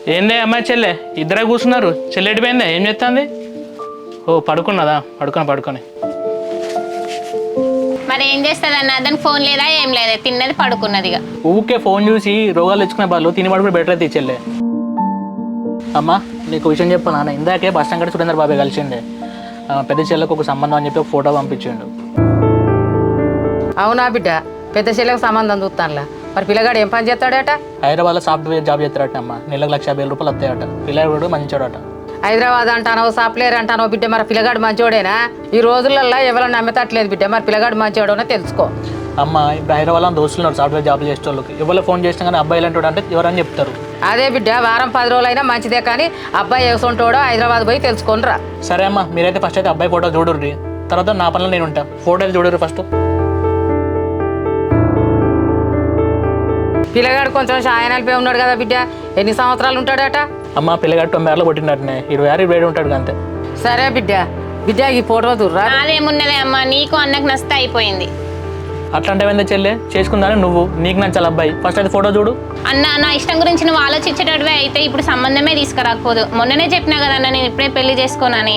ఏందే అమ్మాయి చెల్లె ఇద్దరే కూర్చున్నారు. చెల్లె ఎడిపోయిందా? ఏం చేస్తుంది? ఓ పడుకున్నదా? పడుకొని మరి ఏం చేస్తుంది అన్న? దానికి ఫోన్ లేదా ఏం లేదా, తిన్నది పడుకున్నది. ఇక ఊకే ఫోన్ చూసి రోగాలు తెచ్చుకునే వాళ్ళు తిని పడుకుని బెటర్ అయితే చెల్లె. అమ్మా నీకు విషయం చెప్పాను నాన్న. ఇందాకే బస్ స్టాండ్ కూడా సురేందర్ బాబాయ్ కలిసిండే. పెద్ద చెల్లెకు ఒక సంబంధం అని చెప్పి ఒక ఫోటో పంపించిండు. అవునా బిడ్డ, పెద్ద చెల్లెకు సంబంధం చూస్తానులా. మరి పిల్లగాడు ఏం పని చేస్తాడట? హైదరాబాద్లో సాఫ్ట్వేర్ జాబ్ చేస్తాడట అమ్మ. నెలకు 1,50,000 రూపాయలు వస్తాయట. పిల్లగాడు మంచోడట. హైదరాబాద్ అంటానో సాఫ్ట్వేర్ అంటానో బిడ్డ, మరి పిల్లగాడు మంచోడేనా? ఈ రోజులల్లో ఎవరైనా నమ్మతట్లేదు బిడ్డ. మరి పిల్లగాడు మంచోడోనో తెలుసుకో. అమ్మ ఇప్పుడు హైదరాబాద్లో దోస్తులు ఉన్నారు సాఫ్ట్వేర్ జాబ్ చేసే వాళ్ళకి. ఎవరు ఫోన్ చేసినా కానీ అబ్బాయిలు అంటాడు అంటే ఎవరని చెప్తారు. అదే బిడ్డ, వారం 10 రోజులైనా మంచిదే, కానీ అబ్బాయి ఏసుంటాడో హైదరాబాద్ పోయి తెలుసుకొనిరా. సరే అమ్మ, మీరైతే ఫస్ట్ అయితే అబ్బాయి ఫోటో చూడుర్రి, తర్వాత నా పనులు నేను ఉంటా. ఫోటోలు చూడరు ఫస్ట్. పిల్లగాడు కొంచెం షాయనాలిపోయి ఉన్నాడు కదా బిడ్డ. ఎన్ని సంవత్సరాలు ఉంటాడట? అమ్మ పిల్లగాడు 90 కొట్టినట్టునే, 26-27 ఉంటాడు అంతే. సరే బిడ్డ, బిడ్డ ఈ ఫోటో చూడరా. నాదేమున్నదే అమ్మ, నీకు అన్నకు నచ్చితే అయిపోయింది. అట్లాంటి ఏందో చెల్లె, చేసుకుందాని నువ్వు, నీకు నచ్చాలి అబ్బాయి. ఫస్ట్ అయితే ఫోటో చూడు. అన్న నా ఇష్టం గురించి నువ్వు ఆలోచించేటట్టువే అయితే ఇప్పుడు సంబంధమే తీసుకురాకపోదు. మొన్ననే చెప్పినా కదన్న నేను ఇప్పుడే పెళ్లి చేసుకోనని.